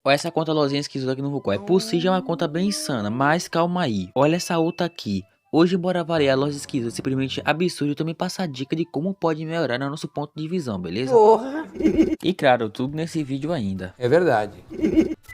Olha essa conta lozinha esquisita aqui no Ruko. É possível, é uma conta bem insana, mas calma aí. Olha essa outra aqui. Hoje bora variar a loja esquisita, simplesmente absurdo, e também passar dica de como pode melhorar no nosso ponto de visão, beleza? Porra! E claro, tudo nesse vídeo ainda. É verdade.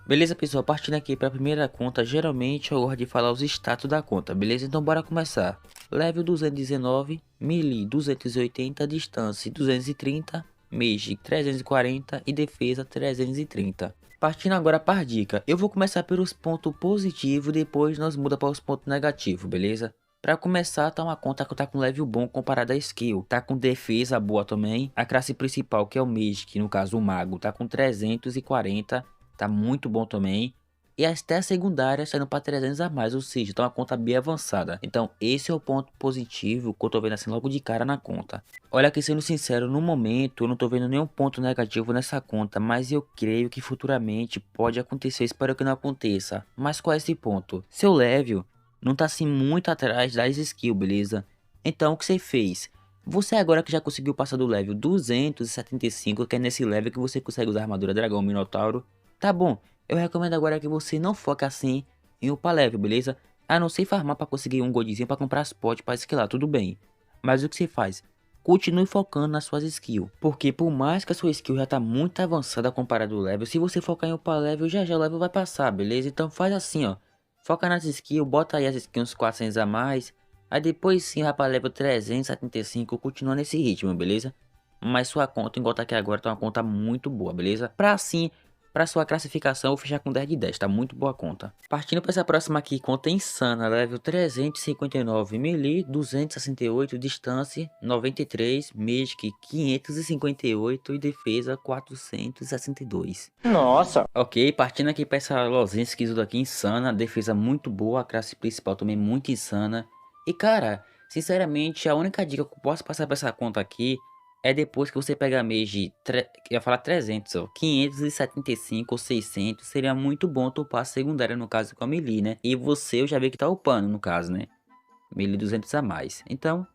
Beleza, pessoal? Partindo aqui para a primeira conta, geralmente eu gosto de falar os status da conta, beleza? Então bora começar. Level 219, melee 280, distância 230, mage 340 e defesa 330. Partindo agora para a dica, eu vou começar pelos pontos positivos, depois nós muda para os pontos negativos, beleza? Para começar, tá uma conta que tá com level bom comparado à skill. Tá com defesa boa também. A classe principal, que é o mage, que no caso o mago, tá com 340. Tá muito bom também. E até a secundária saindo para 300 a mais, ou seja, tá uma conta bem avançada. Então esse é o ponto positivo que eu tô vendo assim logo de cara na conta. Olha aqui, sendo sincero, no momento eu não tô vendo nenhum ponto negativo nessa conta, mas eu creio que futuramente pode acontecer, espero que não aconteça. Mas qual é esse ponto? Seu level não tá assim muito atrás das skills, beleza? Então o que você fez? Você agora que já conseguiu passar do level 275, que é nesse level que você consegue usar armadura dragão minotauro, tá bom, eu recomendo agora que você não foque assim em upar level, beleza? A não ser farmar pra conseguir um goldzinho pra comprar as potes pra esquilar, tudo bem. Mas o que você faz? Continue focando nas suas skills. Porque por mais que a sua skill já tá muito avançada comparado ao level, se você focar em upar level, já já o level vai passar, beleza? Então faz assim, ó. Foca nas skills, bota aí as skills uns 400 a mais. Aí depois sim vai pra level 375, continua nesse ritmo, beleza? Mas sua conta, igual tá aqui agora, tá uma conta muito boa, beleza? Pra assim, pra sua classificação, eu vou fechar com 10 de 10, tá muito boa a conta. Partindo pra essa próxima aqui, conta insana, level 359, melee 268, distância 93, magic 558 e defesa 462. Nossa. Ok, partindo aqui pra essa lozinha esquisita aqui, insana, defesa muito boa, a classe principal também muito insana. E cara, sinceramente, a única dica que eu posso passar pra essa conta aqui é depois que você pegar mage, eu ia falar 300, ó, 575 ou 600, seria muito bom tu upar a secundária, no caso com a melee, né? E você, eu já vi que tá upando, no caso, né? Melee 200 a mais. Então,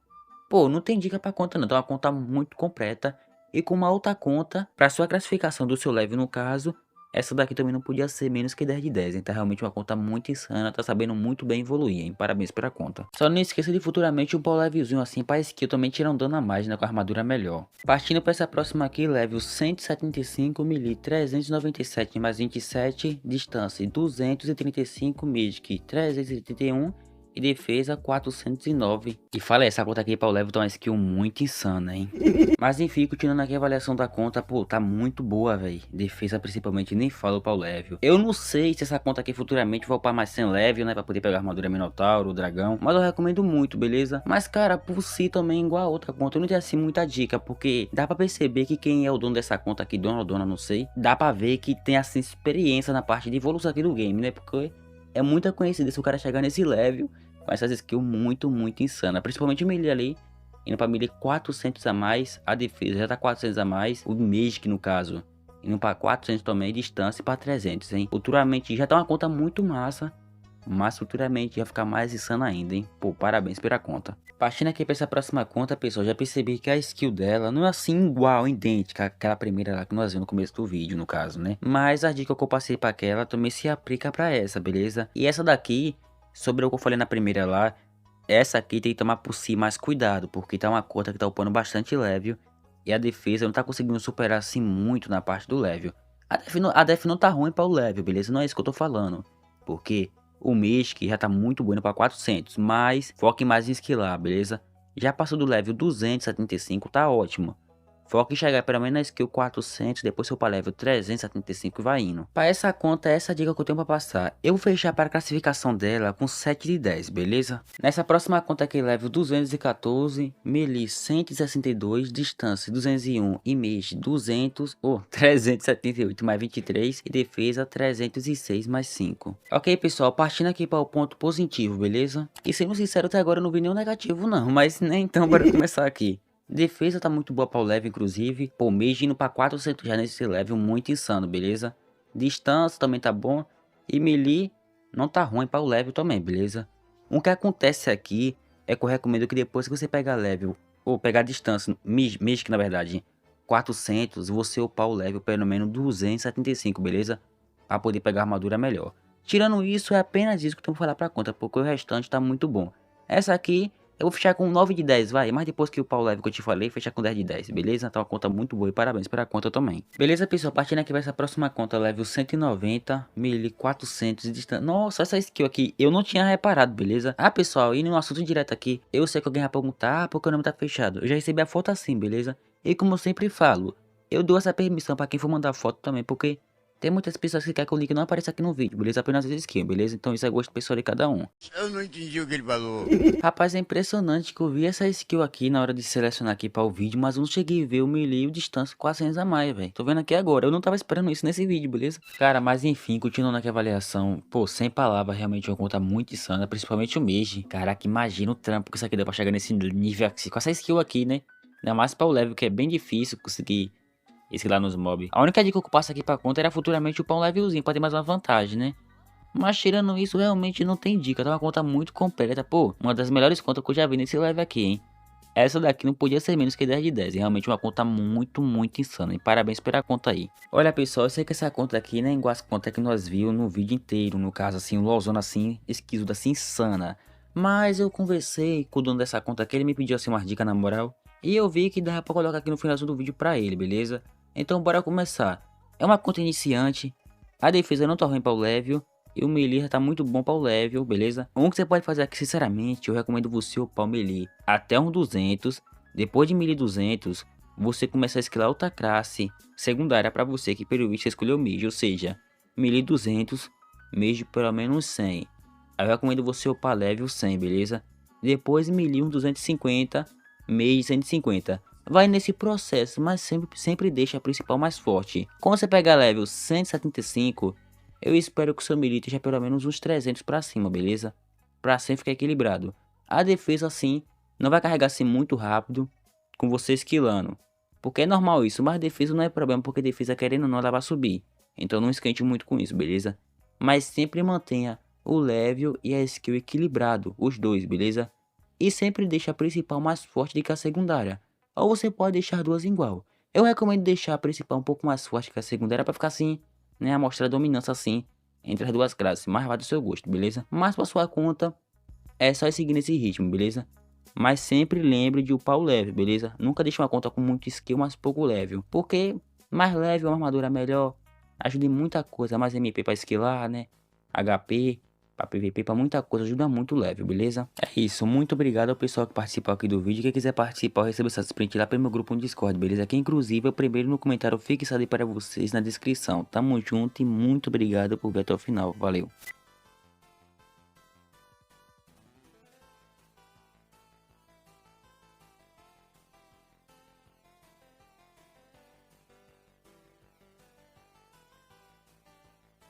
pô, não tem dica pra conta não, então é uma conta muito completa. E com uma outra conta, pra sua classificação do seu level no caso, essa daqui também não podia ser menos que 10 de 10, então é realmente uma conta muito insana, tá sabendo muito bem evoluir, hein? Parabéns pela conta. Só não esqueça de futuramente upar o levelzinho assim pra skill também tirar um dano a mais, né? Com a armadura melhor. Partindo pra essa próxima aqui, level 175, melee 397 mais 27, distância 235, magic 381 e defesa 409. E fala aí, essa conta aqui para o level tá uma skill muito insana, hein? Mas enfim, continuando aqui a avaliação da conta, pô, tá muito boa, velho. Defesa principalmente, nem falo para o level. Eu não sei se essa conta aqui futuramente vai upar mais 100 level, né? Pra poder pegar a armadura Minotauro, o dragão. Mas eu recomendo muito, beleza? Mas cara, por si também, igual a outra conta, eu não tenho assim muita dica. Porque dá pra perceber que quem é o dono dessa conta aqui, dono ou dona, não sei. Dá pra ver que tem assim experiência na parte de evolução aqui do game, né? Porque é muita coincidência o cara chegar nesse level com essas skills muito insana. Principalmente o melee ali, indo pra melee 400 a mais, a defesa já tá 400 a mais, o magic no caso, indo pra 400 também, distância para 300, hein. Futuramente já tá uma conta muito massa, mas futuramente ia ficar mais insana ainda, hein. Pô, parabéns pela conta. Partindo aqui pra essa próxima conta, pessoal, já percebi que a skill dela não é assim igual, idêntica àquela primeira lá que nós vimos no começo do vídeo, no caso, né. Mas a dica que eu passei pra aquela também se aplica pra essa, beleza? E essa daqui, sobre o que eu falei na primeira lá, essa aqui tem que tomar por si mais cuidado, porque tá uma conta que tá upando bastante level e a defesa não tá conseguindo superar assim muito na parte do level. A def não tá ruim para o level, beleza? Não é isso que eu tô falando, porque o Mystic já tá muito bueno para 400, mas foque mais em esquilar, beleza? Já passou do level 275, tá ótimo. Foca em chegar pelo menos na skill 400, depois seu para level 375 e vai indo. Para essa conta, essa dica que eu tenho para passar. Eu vou fechar para a classificação dela com 7 de 10, beleza? Nessa próxima conta aqui, level 214, melee 162, distância 201 e mage 200, ou 378 mais 23 e defesa 306 mais 5. Ok, pessoal, partindo aqui para o ponto positivo, beleza? E sendo sincero, até agora eu não vi nenhum negativo não, mas nem então bora começar aqui. Defesa tá muito boa para o level, inclusive. Pô, mage indo para 400 já nesse level, muito insano, beleza? Distância também tá bom. E melee não tá ruim para o level também, beleza? O que acontece aqui é que eu recomendo que depois que você pegar level, ou pegar distância, mage que na verdade, 400, você upar o level pelo menos 275, beleza? para poder pegar armadura melhor. Tirando isso, é apenas isso que eu tenho que falar pra conta, porque o restante tá muito bom. Essa aqui eu vou fechar com 9 de 10, vai. Mas depois que o pau leve que eu te falei, fechar com 10 de 10, beleza? Tá uma conta muito boa e parabéns pela conta também. Beleza, pessoal? Partindo aqui vai essa próxima conta, level 190, 1400 de distância. Nossa, essa skill aqui eu não tinha reparado, beleza? Ah, pessoal, indo no assunto direto aqui, eu sei que alguém vai perguntar, porque o nome tá fechado. Eu já recebi a foto assim, beleza? E como eu sempre falo, eu dou essa permissão pra quem for mandar foto também, porque tem muitas pessoas que querem que o link não apareça aqui no vídeo, beleza? Apenas as skills, beleza? Então isso é gosto pessoal de cada um. Eu não entendi o que ele falou. Rapaz, é impressionante que eu vi essa skill aqui na hora de selecionar aqui para o vídeo, mas eu não cheguei a ver o melee e o distância 400 a mais, velho. Tô vendo aqui agora, eu não tava esperando isso nesse vídeo, beleza? Cara, mas enfim, continuando aqui a avaliação, pô, sem palavras, realmente é uma conta muito insana, principalmente o Mage. Caraca, imagina o trampo que isso aqui dá pra chegar nesse nível aqui, com essa skill aqui, né? Ainda mais para o level que é bem difícil conseguir esquilar nos mobs. A única dica que eu passo aqui pra conta era futuramente upar um levelzinho pra ter mais uma vantagem, né? Mas tirando isso, realmente não tem dica, tá uma conta muito completa, pô, uma das melhores contas que eu já vi nesse live aqui, hein. Essa daqui não podia ser menos que 10 de 10, realmente uma conta muito insana, e parabéns pela conta aí. Olha pessoal, eu sei que essa conta aqui não é igual as contas que nós vimos no vídeo inteiro, no caso assim, o LOLzona assim, esquisita assim, insana. Mas eu conversei com o dono dessa conta aqui, ele me pediu assim umas dicas na moral, e eu vi que dava pra colocar aqui no finalzinho do vídeo pra ele, beleza? Então bora começar. É uma conta iniciante, a defesa não tá ruim para o level, e o melee já tá muito bom para o level, beleza? Um que você pode fazer aqui, sinceramente, eu recomendo você upar o melee até um 200. Depois de melee 200, você começa a escalar outra classe secundária para você, que pelo visto você escolheu mage, ou seja, melee 200, mage pelo menos 100. Aí eu recomendo você upar level 100, beleza? Depois melee 250, mage 150. Vai nesse processo, mas sempre deixa a principal mais forte. Quando você pegar level 175, eu espero que o seu melee esteja pelo menos uns 300 pra cima, beleza? Pra sempre ficar equilibrado. A defesa assim, não vai carregar assim muito rápido com você esquilando. Porque é normal isso, mas defesa não é problema, porque defesa querendo ou não ela vai subir. Então não esquente muito com isso, beleza? Mas sempre mantenha o level e a skill equilibrado, os dois, beleza? E sempre deixa a principal mais forte do que a secundária. Ou você pode deixar duas igual. Eu recomendo deixar a principal um pouco mais forte que a secundária para ficar assim, né, a mostrar a dominância assim entre as duas classes, mas vai do seu gosto, beleza? Mas para sua conta é só seguir nesse ritmo, beleza? Mas sempre lembre de upar o level, beleza? Nunca deixe uma conta com muito skill, mas pouco level, porque mais level, uma armadura melhor, ajuda em muita coisa, mais MP para esquilar, né? HP, para PVP, para muita coisa, ajuda muito o level, beleza? É isso, muito obrigado ao pessoal que participou aqui do vídeo. Quem quiser participar, receba essas print lá pelo meu grupo no Discord, beleza? Que inclusive é o primeiro no comentário fixado aí para vocês na descrição. Tamo junto e muito obrigado por ver até o final, valeu!